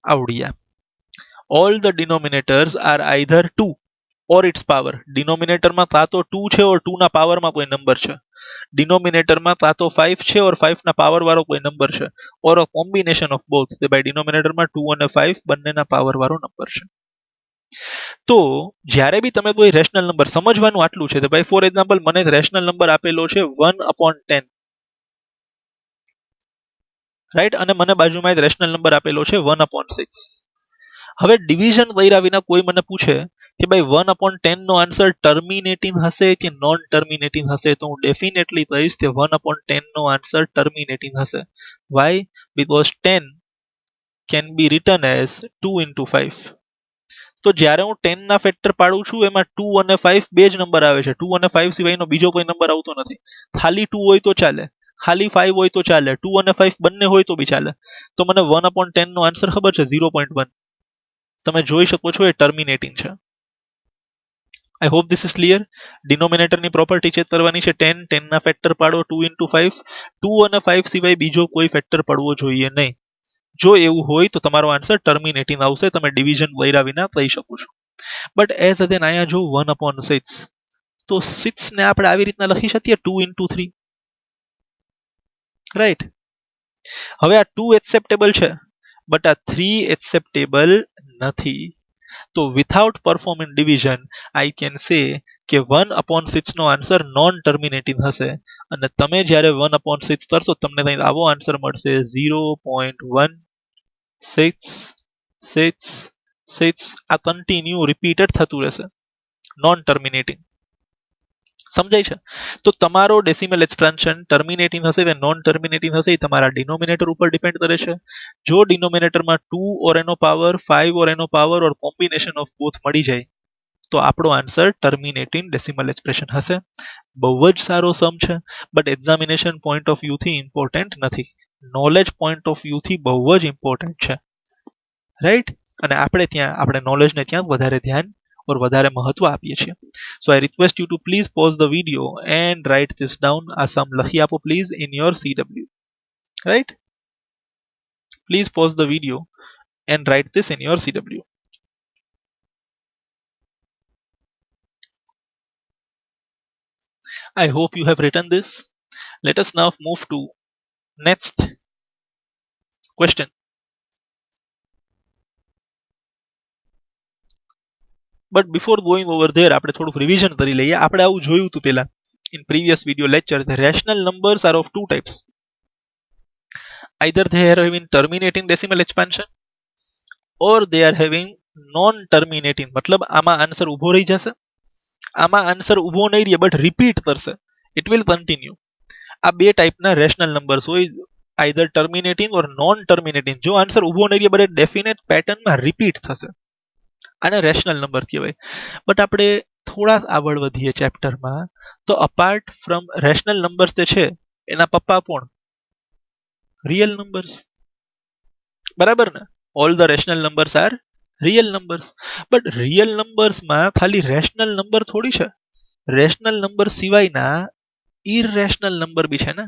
આવડિયા, all the denominators are either 2 or its power. ડિનોમિનેટરમાં કાં તો 2 છે ઓર 2 ના પાવરમાં કોઈ નંબર છે. ડિનોમિનેટરમાં કાં તો 5 છે ઓર 5 ના પાવર વાળો કોઈ નંબર છે ઓર અ કોમ્બિનેશન ઓફ બોથ. તે ભાઈ ડિનોમિનેટરમાં 2 અને 5 બંનેના પાવર વાળો નંબર છે. તો જ્યારે બી તમે કોઈ રેશનલ નંબર, સમજવાનું આટલું છે કે ભાઈ ફોર એક્ઝામ્પલ મને રેશનલ નંબર આપેલો છે 1/10. રાઈટ, અને મને બાજુમાં એક રેશનલ નંબર આપેલો છે 1/6. હવે ડિવિઝન કર્યા વિના કોઈ મને પૂછે કે ભાઈ 1/10 નો આન્સર ટર્મિનેટિંગ હશે કે નોન ટર્મિનેટિંગ હશે, તો હું ડેફિનેટલી કહીશ કે 1/10 નો આન્સર ટર્મિનેટિંગ હશે. Why? Because 10 can be written as 2 into 5. તો જ્યારે હું 10 ના ફેક્ટર પાડું છું એમાં 2 અને 5 બે જ નંબર આવે છે. 2 અને 5 સિવાયનો બીજો કોઈ નંબર આવતો નથી. ખાલી 2 હોય તો ચાલે, ખાલી 5 હોય તો ચાલે, 2 અને 5 બંને હોય તો બી ચાલે. તો મને 1/10 નો આન્સર ખબર છે 0.1. તમે જોઈ શકો છો એ ટર્મિનેટિંગ છે. I hope this is clear. ડિનોમિનેટરની પ્રોપર્ટી ચેક કરવાની છે 10. 10 ના ફેક્ટર પાડો 2 into 5. 2 અને 5 સિવાય બીજો કોઈ ફેક્ટર પડવો જોઈએ નહીં. જો એવું હોય તો તમારો આન્સર ટર્મિનેટિંગ આવશે. તમે ડિવિઝન કર્યા વિના કહી શકો છો. બટ એઝ અગેન અહીંયા જો 1/6, તો 6 ને આપણે આવી રીતના લખી શકીએ 2 into 3. રાઈટ, હવે આ 2 એક્સેપ્ટેબલ છે બટ આ 3 એક્સેપ્ટેબલ નથી. તો without performing division I can say કે 1/6 નો આન્સર નોન ટર્મિનેટિંગ હશે. અને તમે જ્યારે 1/6 કરશો તમને કંઈક આવો આન્સર મળશે 0.1666. આ કન્ટિન્યુ રિપીટેડ થતું રહેશે, નોન ટર્મિનેટિંગ. સમજાય છે? તો તમારો ડેસિમલ એક્સપાન્શન ટર્મિનેટિંગ હશે કે નોન ટર્મિનેટિંગ હશે એ તમારા ડિનોમિનેટર ઉપર ડિપેન્ડ કરે છે. જો ડિનોમિનેટરમાં 2 ઓર એનો પાવર, 5 ઓર એનો power or combination of both મળી જાય તો આપણો આન્સર ટર્મિનેટિંગ ડેસિમલ એક્સપ્રેશન હશે. બહુ જ સારો સમ છે બટ એક્ઝામિનેશન પોઈન્ટ ઓફ વ્યૂથી ઇમ્પોર્ટન્ટ નથી, નોલેજ પોઈન્ટ ઓફ વ્યૂથી બહુ જ ઇમ્પોર્ટન્ટ છે. રાઈટ, અને આપણે નોલેજને ત્યાં વધારે ધ્યાન और વધારે મહત્વ આપીએ છીએ. So I request you to please pause the video and write this down. આ sum લખી આપો please in your CW. Right? Please pause the video and write this in your CW. I hope you have written this. Let us now move to next question. But before going over there, આપણે થોડુંક revision કરી લઈએ. આપણે આવું જોયું હતું પહેલા in previous video lecture. The rational numbers are of two types. Either they are having terminating decimal expansion or they are having non-terminating. मतलब આમાં આન્સર ઊભો રહી જશે, આમાં આન્સર ઊભો નહીં રહે બટ રિપીટ કરશે. It will continue. આ બે ટાઈપના રેશનલ નંબર્સ હોય, either terminating or non terminating. જો આન્સર ઊભો નહીં રહે બટ ડેફિનેટ પેટર્નમાં રિપીટ થશે, આને રેશનલ નંબર કહેવાય. બટ આપણે થોડા આગળ વધીએ ચેપ્ટરમાં તો અપાર્ટ ફ્રોમ રેશનલ નંબર્સ જે છે એના પપ્પા કોણ? Real numbers. બરાબર ને? All the rational numbers are real numbers. But real નંબર્સમાં ખાલી રેશનલ નંબર થોડી છે, રેશનલ નંબર સિવાયના ઇરરેશનલ નંબર બી છે ને.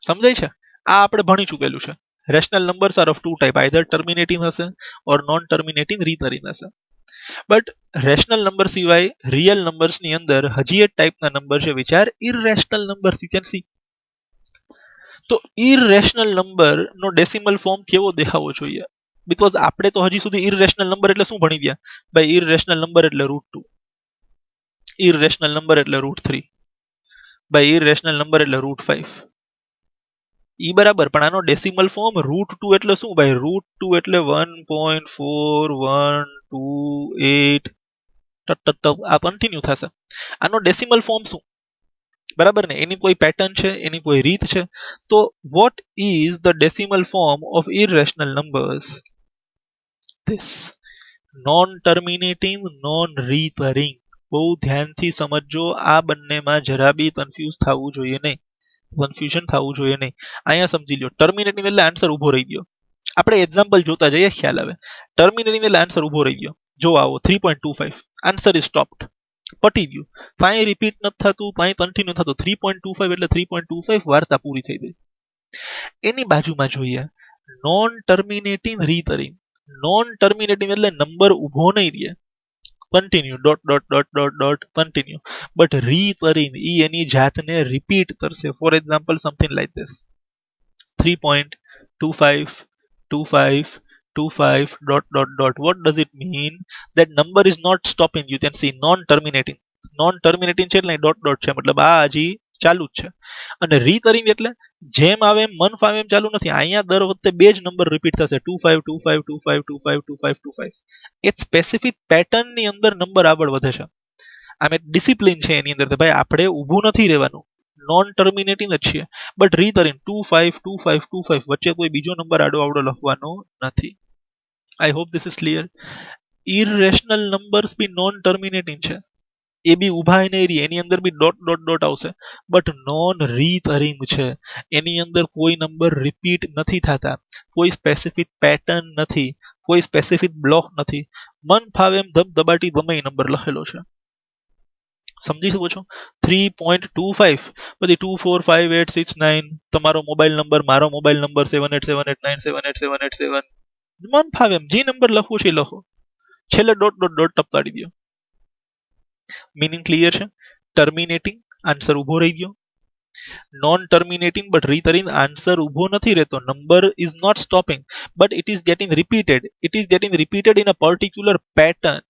સમજાય છે? આ આપણે ભણી ચૂકેલું છે. Rational numbers are of two type, either terminating હશે ઓર નોન ટર્મિનેટિંગ રિટર્નિંગ હશે. બટ રેશનલ નંબર સિવાય રિયલ નંબર્સની અંદર હજી એક ટાઈપના નંબર છે which are irrational numbers. You can see. તો ઇરરેશનલ નંબરનો ડેસિમલ ફોર્મ કેવો દેખાવો જોઈએ? બીકોઝ આપણે તો હજી સુધી ઇરરેશનલ નંબર એટલે શું ભણી ગયા? ભાઈ ઇરરેશનલ નંબર એટલે √2, ઇરરેશનલ નંબર એટલે √3, ભાઈ ઇરરેશનલ નંબર એટલે √5. ઈ બરાબર, પણ આનો ડેસિમલ ફોર્મ √2 એટલે શું ભાઈ? √2 એટલે 1.4128 આ કન્ટિન્યુ થશે. આનો ડેસિમલ ફોર્મ શું? બરાબર ને? એની કોઈ પેટર્ન છે, એની કોઈ રીત છે? તો what is the decimal form of irrational numbers? This non terminating, non recurring. બહુ ધ્યાનથી સમજજો, આ બંનેમાં જરા બી કન્ફ્યુઝ થવું જોઈએ નહીં, કન્ફ્યુઝન થવું જોઈએ નહીં. અહીંયા સમજી લો, ટર્મિનેટિંગ એટલે આન્સર ઊભો રહી ગયો. આપણે એક્ઝામ્પલ જોતા જઈએ, ખ્યાલ આવે. ટર્મિનેટિંગ એટલે આન્સર ઊભો રહી ગયો. જો આવો 3.25, આન્સર ઇઝ સ્ટોપ્ડ, પટી ગયું. કાંઈ રિપીટ નથી થતું, કાંઈ કન્ટિન્યુ થતું. 3.25 એટલે 3.25, વાર્તા પૂરી થઈ ગઈ. એની બાજુમાં જોઈએ non terminating recurring. Non terminating એટલે નંબર ઊભો નહીં રહે, continue dot dot dot dot dot continue. But recurring ઈ એની જાતને રિપીટ કરશે. For example something like this 3.252525 dot dot dot. What does it mean? That number is not stopping. You can see non-terminating. Non-terminating છે એટલે dot dot છે, મતલબ આ હજી ચાલુ જ છે. અને રિકરિંગ એટલે જેમ આવે એમ મન ફાવે એમ ચાલુ નથી. અહીંયા દર વખતે બે જ નંબર રિપીટ થશે, 2525252525. એક સ્પેસિફિક પેટર્નની અંદર નંબર આગળ વધે છે. આમ એક ડિસિપ્લિન છે એની અંદર. ભાઈ આપણે ઊભું નથી રહેવાનું, નોન ટર્મિનેટિંગ જ છીએ, બટ રિકરિંગ 252525 વચ્ચે કોઈ બીજો નંબર આડો આવડો લખવાનો નથી. I hope this is clear. Irrational numbers બી નોન ટર્મિનેટિંગ છે, એ બી ઊભા નહીં રહી, એની અંદર બી ડોટ ડોટ ડોટ આવશે, બટ નોન રિકરિંગ છે. એની અંદર કોઈ નંબર રિપીટ નથી થતા, કોઈ સ્પેસિફિક પેટર્ન નથી, કોઈ સ્પેસિફિક બ્લોક નથી. મન ફાવે એમ ધબધબાટી ગમે એ નંબર લખેલો છે. સમજી શકો છો? 3.25 પછી 24586 તમારો મોબાઈલ નંબર, મારો મોબાઈલ નંબર 787897878787. મન ફાવે એમ જે નંબર લખવું છે એ લખો, છેલ્લે ડોટ ડોટ ડોટ ટપકાડી દો. મીનિંગ ક્લિયર છે? ટર્મિનેટિંગ આન્સર ઊભો રહી ગયો, non terminating but recurring answer ઊભો નથી રહેતો. Number is not stopping but it is getting repeated. It is getting repeated in a particular pattern.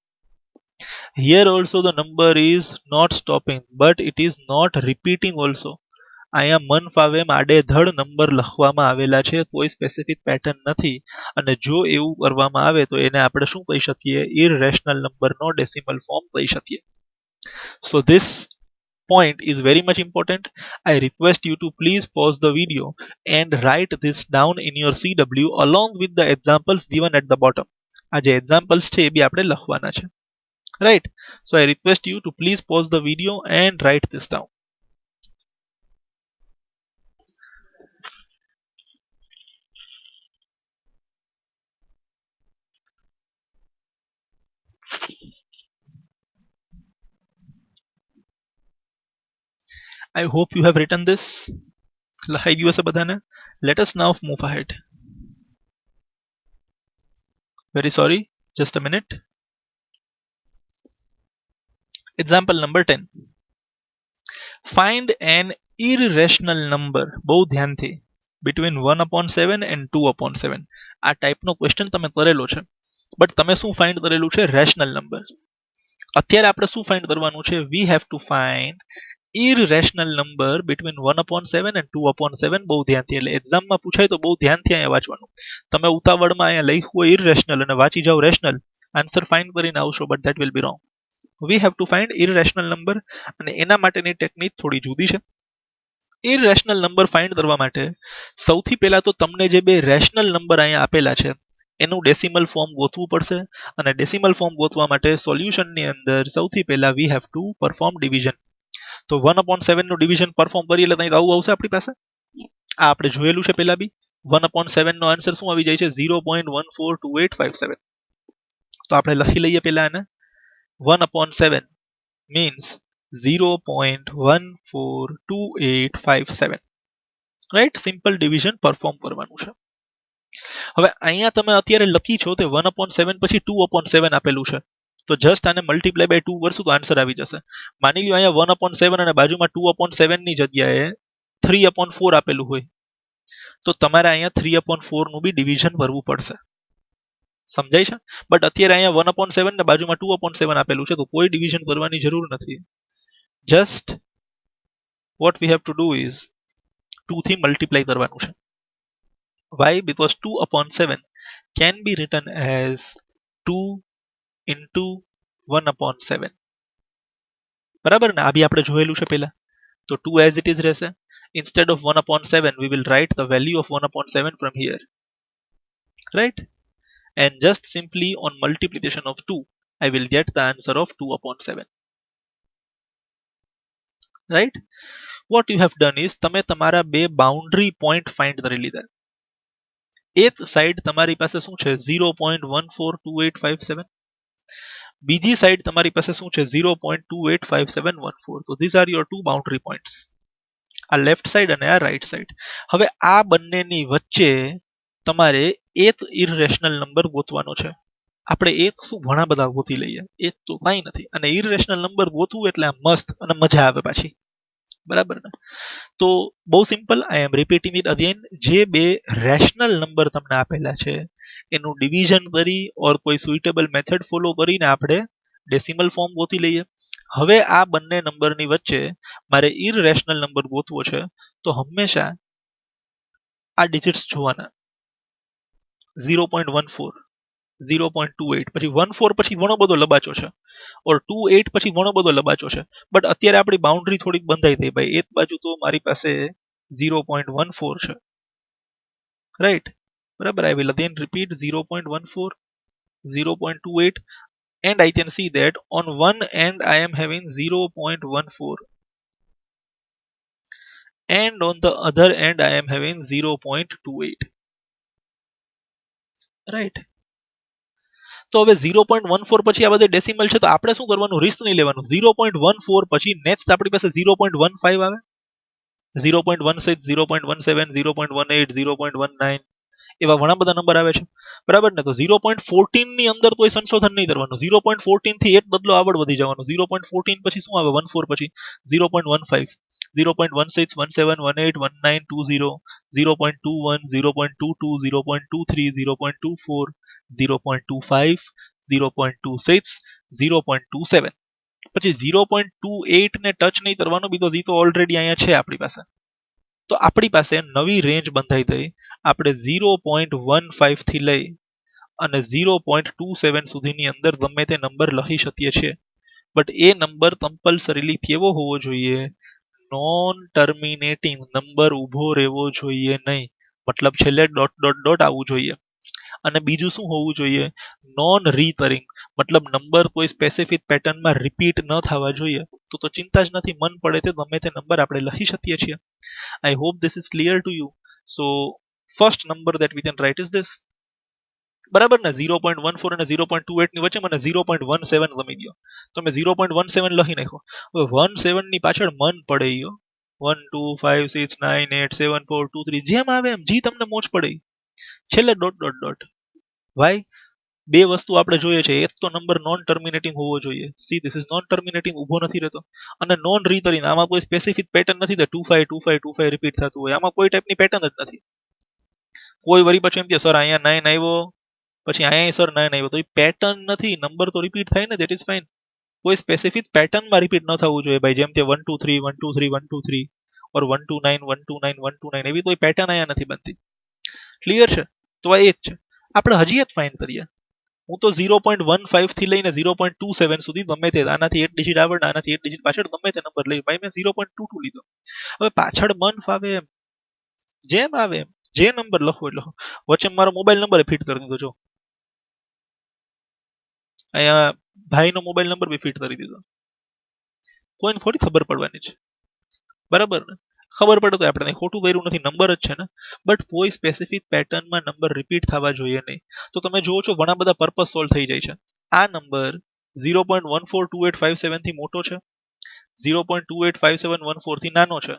Here also the number is not stopping but it is not repeating also. અહીંયા મન ફાવે એમ આડેધડ number લખવામાં આવેલા છે, કોઈ specific pattern નથી. અને જો એવું કરવામાં આવે તો એને આપણે શું કહી શકીએ? ઇરરેશનલ નંબરનો ડેસિમલ ફોર્મ કહી શકીએ. So this point is very much important. I request you to please pause the video and write this down in your CW along with the examples given at the bottom. આ જે examples છે એ બી આપણે લખવાના છે. Right? So I request you to please pause the video and write this down. I hope you have written this. લખાઈ ગયું હશે બધાને. Let us now move ahead. Very sorry, just a minute. Example number 10. Find an irrational number. બહુ ધ્યાનથી. Between 1/7 and 2/7. આ ટાઈપનો question તમે કરેલો છે. બટ તમે શું ફાઇન્ડ કરેલું છે? Rational number. અત્યારે આપણે શું ફાઇન્ડ કરવાનું છે? We have to find irrational number between 1/7 and 2/7. બહુ ધ્યાનથી, એટલે એક્ઝામમાં પૂછાય તો બહુ ધ્યાનથી અહીંયા વાંચવાનું. તમે ઉતાવળમાં અહીંયા લખ્યું હોય irrational અને વાંચી જાઓ rational, આન્સર ફાઇન્ડ કરીને આવશો, but that will be wrong. We have to find irrational number, અને એના માટેની ટેકનિક થોડી જુદી છે. irrational number ફાઇન્ડ કરવા માટે સૌથી પહેલા તો તમને જે બે રેશનલ નંબર અહીંયા આપેલા છે એનું ડેસિમલ ફોર્મ ગોતવું પડશે, અને ડેસિમલ ફોર્મ ગોતવા માટે સોલ્યુશનની અંદર સૌથી પહેલા we have to perform division. તો 1/7 નું ડિવિઝન પરફોર્મ કરીએ એટલે ત્યાં આવું આવશે આપણી પાસે. આ આપણે જોયેલું છે પહેલા બી. 1/7 નો આન્સર શું આવી જાય છે? 0.142857. તો આપણે લખી લઈએ પહેલા આને. 1/7 means 0.142857. Right, simple division perform કરવાનું છે. હવે અહીંયા તમે અત્યારે લખી છો તે 1/7 પછી 2/7 આપેલું છે. તો જસ્ટ આને મલ્ટીપ્લાય બાય 2 કરશું તો આન્સર આવી જશે. માની લ્યો અહીંયા 1/7 અને બાજુમાં 2/7 ની જગ્યાએ 3/4 આપેલું હોય, તો તમારે અહીંયા 3/4 નું બી ડિવિઝન કરવું પડશે. સમજાય છે? બટ અત્યારે અહીંયા 1/7 ને બાજુમાં 2/7 આપેલું છે, તો કોઈ ડિવિઝન કરવાની જરૂર નથી. Just what we have to do is 2 થી મલ્ટીપ્લાય કરવાનું છે. Why? Because 2/7 can be written as 2 into 1/7. બરાબર ને? આ બી આપણે જોયેલું છે પહેલા. તો 2 as it is રહેશે. Instead of 1/7 we will write the value of 1/7 from here, right? And just simply on multiplication of 2 I will get the answer of 2/7. Right? What you have done is તમે તમારા બે boundary point find કરી લીધા. એક side તમારી પાસે શું છે? 0.142857. બીજી સાઈડ તમારી પાસે શું છે? 0.285714. તો these are your two boundary points. આ લેફ્ટ સાઈડ અને આ રાઈટ સાઈડ. હવે આ બંનેની વચ્ચે તમારે એક ઇરરેશનલ નંબર ગોતવાનો છે. આપણે એક શું ઘણા બધા ગોતી લઈએ, એક તો કાંઈ નથી. અને ઇરરેશનલ નંબર ગોતવું એટલે આ મસ્ત અને મજા આવે પાછી. બરાબર ને? તો બહુ simple. I am repeating it again. જે બે રેશનલ નંબર તમને આપેલા છે એનું ડિવિઝન કરી ઓર કોઈ સુઇટેબલ મેથડ ફોલો કરીને આપણે ડેસિમલ ફોર્મ ગોતી લઈએ. હવે આ બંને નંબરની વચ્ચે મારે ઇરરેશનલ નંબર ગોતવો છે, તો હંમેશા આ ડિજિટ્સ જોવાના. 0.14, 0.28, પછી 14 પછી ઘણો બધો લબાચો છે, ઓર 28 પછી ઘણો બધો લબાચો છે. બટ અત્યારે આપણી બાઉન્ડ્રી થોડીક બંધાઈ થઈ ભાઈ. એક બાજુ તો મારી પાસે 0.14 છે, રાઈટ? બરાબર. I will again repeat 0.14, 0.28, and I can see that on one end I am having 0.14 and on the other end I am having 0.28. Right? તો હવે 0.14 પછી આ બધે ડેસિમલ છે, તો આપણે શું કરવાનું? રિસ્ક નહીં લેવાનું. 0.14 પછી નેક્સ્ટ આપણી પાસે 0.15 આવે, 0.16, 0.17, 0.18, 0.19, એવા ઘણા બધા નંબર આવે છે. બરાબર ને? તો 0.14 ની અંદર કોઈ સંશોધન નહીં કરવાનું. 0.14 થી એક બદલો આગળ વધી જવાનું. 0.14 પછી શું આવે? 14 પછી 0.15, 0.16, 17, 18, 19, 20, 0.21, 0.22, 0.23, 0.24, 0.25, 0.26, 0.27. પછી 0.28 ને ટચ નહીં કરવાનું, બીકોઝ એ તો ઓલરેડી અહીંયા છે આપણી પાસે. તો આપણી પાસે નવી રેન્જ બંધાઈ ગઈ. આપણે 0.15 થી લઈ અને 0.27 સુધીની અંદર ગમે તે નંબર લખી શકીએ છીએ. બટ એ નંબર કમ્પલસરીલી કેવો હોવો જોઈએ? નોન ટર્મિનેટિંગ નંબર ઊભો રહેવો જોઈએ નહીં. મતલબ છેલ્લે ડોટ ડોટ ડોટ આવવું જોઈએ. અને બીજું શું હોવું જોઈએ? નોન રિકરિંગ, મતલબ નંબર કોઈ સ્પેસિફિક પેટર્નમાં રિપીટ ન થવા જોઈએ. તો ચિંતા જ નથી, મન પડે તે ગમે તે નંબર આપણે લખી શકીએ છીએ. I hope this is clear to you. So first number that we can write is this. બરાબર ને? 0.14 અને 0.28 ની વચ્ચે મને 0.17 ગમી ગયો, તો મેં 0.17 લખી નાખ્યો. હવે 17 ની પાછળ મન પડે ગયો 1 2 5 6 9 8 7 4 2 3 જેમ આવે એમ જી તમને મોજ પડે છેલ્લે ડોટ ડોટ ડોટ વાય બે વસ્તુ આપણે જોઈએ છે એક તો નંબર નોન ટર્મિનેટિંગ હોવો જોઈએ see this is known terminating ઊભો નથી રહેતો અને નોન રિકરિંગ આમાં કોઈ સ્પેસિફિક પેટર્ન નથી તે 25 25 25 રિપીટ થતું હોય આમાં કોઈ ટાઈપની પેટર્ન જ નથી કોઈ વરી પછી એમ કે સર અહીંયા 9 આવ્યો પછી અહીંયા સર 9 આવ્યો તો એ પેટર્ન નથી નંબર તો રિપીટ થાય ને ધેટ ઇઝ ફાઇન કોઈ સ્પેસિફિક પેટર્નમાં રિપીટ ન થવું જોઈએ ભાઈ જેમ કે 1 2 3 1 2 3 1 2 3 ઓર 1 2 9 1 2 9 1 2 9 એવી કોઈ પેટર્ન અહીંયા નથી બનતી ક્લિયર છે તો આ એ જ છે આપણે હજી જ ફાઇન્ડ કરીએ હું તો 0.15 થી લઈને 0.27 સુધી ગમે તે આનાથી એક ડિજિટ આવડે આનાથી એક ડિજિટ પાછળ ગમે તે નંબર લઈ ભાઈ મેં 0.22 લીધો હવે પાછળ મન ફાવે એમ જેમ આવે એમ જે નંબર લખો એટલે લખો વચ્ચે મારો મોબાઈલ નંબર ફિટ કરી દીધો જો અહીંયા ભાઈનો મોબાઈલ નંબર બી ફિટ કરી દીધો કોઈને થોડી ખબર પડવાની છે બરાબર ને ખબર પડે તો આપણે ખોટું કર્યું નથી નંબર જ છે ને બટ કોઈ સ્પેસિફિક પેટર્નમાં નંબર રિપીટ થવા જોઈએ નહીં તો તમે જુઓ છો ઘણા બધા પર્પસ સોલ્વ થઈ જાય છે આ નંબર 0.142857 થી મોટો છે 0.285714 થી નાનો છે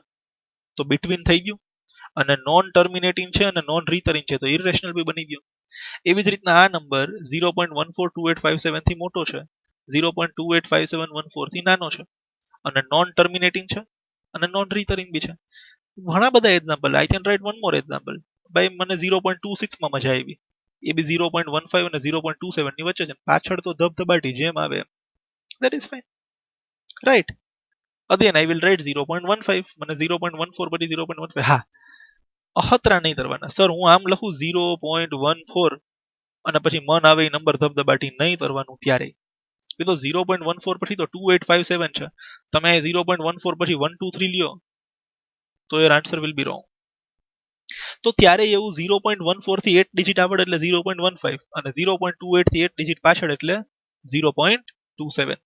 તો બિટવીન થઈ ગયું અને નોન ટર્મિનેટિંગ છે અને નોન રિકરિંગ છે તો ઇરેશનલ બી બની ગયો એવી જ રીતના આ નંબર 0.142857 થી મોટો છે 0.285714 થી નાનો છે અને નોન ટર્મિનેટિંગ છે અને નોન રિકરિંગ બી છે ઘણા બધા example I can write one more example ભાઈ મને 0.26 માં મજા આવી એ બી 0.15 અને 0.27 ની વચ્ચે છે પાછળ તો ધબધબાટી જેમ આવે એમ that is fine right again I will write 0.15 મને 0.14 પછી 0.15 હા અખતરા નહીં કરવાના સર હું આમ લખું 0.14 અને પછી મન આવે એ નંબર ધબધબાટી નહીં કરવાનું ત્યારે એ તો 0.14 પછી તો 2857 છે તમે 0.14 પછી 1 2 3 લ્યો તો your answer will be wrong તો ત્યારે એવું 0.14 થી 8 ડિજિટ આવડે એટલે 0.15 અને 0.28 થી 8 ડિજિટ પાછળ એટલે 0.27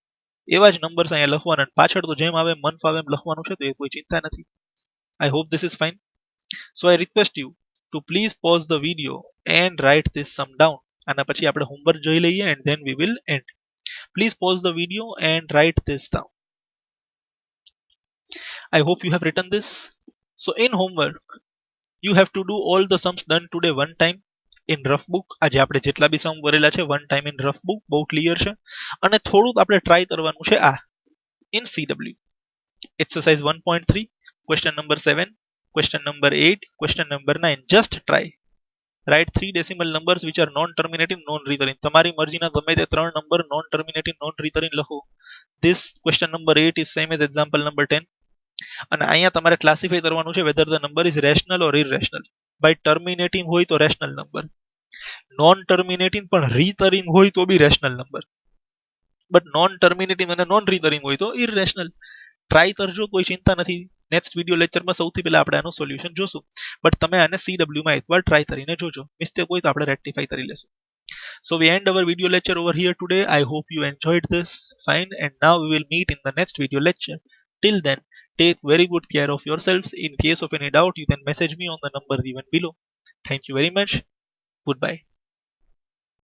એવા જ નંબર્સ અહીંયા લખવાના પાછળ તો જેમ આવે મન ફાવે એમ લખવાનું છે તો એ કોઈ ચિંતા નથી I hope this is fine so I request you to please pause the video and write this sum down આના પછી આપણે હોમવર્ક જોઈ લઈએ and then we will and please pause the video and write this down I hope you have written this. So in homework, you have to do all the sums done today one time in rough book. આજે આપણે જેટલા બી સમ કરેલા છે one time in rough book બહુ clear છે અને થોડુંક આપણે ટ્રાય કરવાનું છે આ in CW. Exercise 1.3, question number 7, question number 8, question number 9. Just try. Write three decimal numbers which are non-terminating, non-recurring. તમારી મરજીના ગમે તે ત્રણ નંબર non-terminating, non-recurring લખો. This question number 8 is same as example number 10. અને અહીંયા તમારે ક્લાસિફાઈ કરવાનું છે whether the number is rational or irrational by terminating હોય તો રેશનલ નંબર નોન ટર્મિનેટિંગ પણ રિકરિંગ હોય તો બી rational number but non terminating અને નોન રિકરિંગ હોય તો ઇરેશનલ ટ્રાય કરજો કોઈ ચિંતા નથી નેક્સ્ટ વિડિયો લેક્ચરમાં સૌથી પહેલા આપણે આનું સોલ્યુશન જોશું બટ તમે આને CW માં એકવાર ટ્રાય કરીને જોજો મિસ્ટેક હોય તો આપણે રેક્ટિફાઈ કરી લેશું So we end our video lecture over here today. I hope you enjoyed this. Fine. And now we will meet in the next video lecture. Till then, take very good care of yourselves. In case of any doubt, you can message me on the number given below. Thank you very much. Goodbye.